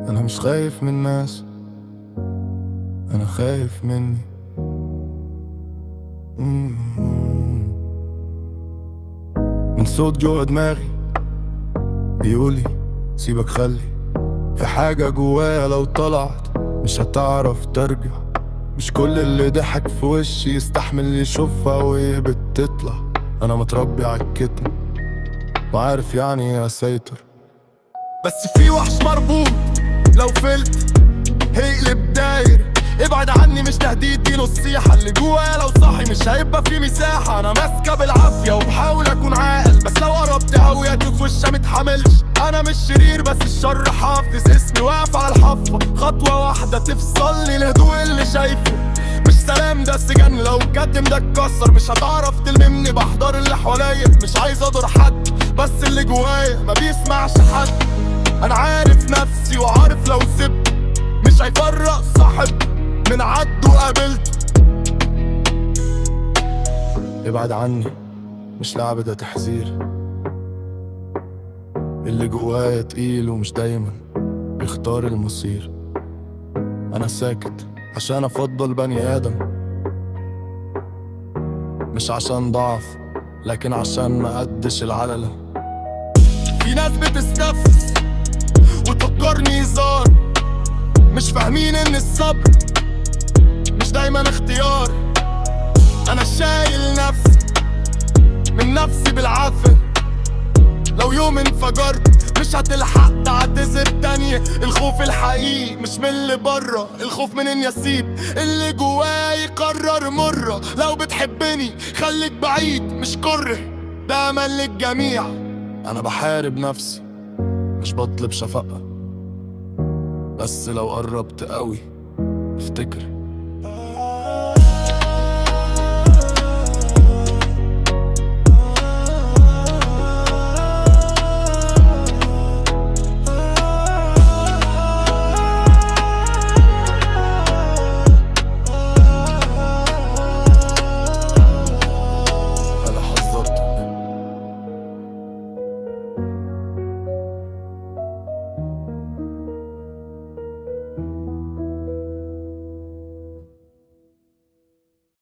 أنا مش خايف من الناس، أنا خايف مني. من صوت جوا دماغي بيقولي سيبك، خلي في حاجة جوايا لو طلعت مش هتعرف ترجع. مش كل اللي ضحك في وشي يستحمل يشوفها وهي بتطلع. أنا متربي عالكتم وعارف يعني ايه اسيطر، بس في وحش مربوط لو فلت هيقلب داير. ابعد عني مش تهديد، دي نصيحة. اللي جوايا لو صاحي مش هيبقى في مساحة. انا ماسكة بالعافية وبحاول اكون عاقل، بس لو قربت هوية في وشها متحملش. انا مش شرير بس الشر حافظ اسمي، واقف على الحافة خطوة واحدة تفصلني الهدوء اللي شايفه. مش سلام ده سجن، لو الكتم ده اتكسر مش هتعرف تلممني. بحضر اللي حواليا مش عايز اضر حد، بس اللي جوايا ما بيسمعش حد. انا عارف نفسي وعارف لو سبت مش هيفرق صاحب من عد وقابلت. ابعد عني مش لعبة، ده تحذير. اللي جوايا تقيل ومش دايما بيختار المصير. انا ساكت عشان افضل بني ادم، مش عشان ضعف لكن عشان ما قدش العللة. في ناس بتستفز وتفكرني هزار، مش فاهمين ان الصبر مش دايما اختيار. انا شايل نفسي من نفسي بالعافية، لو يوم انفجرت مش هتلحق تعتذر تانية. الخوف الحقيقي مش من اللي برا، الخوف من اني اسيب اللي جواي يقرر مرة. لو بتحبني خليك بعيد مش كره، ده امل للجميع. انا بحارب نفسي مش بطلب شفقة، بس لو قربت قوي افتكر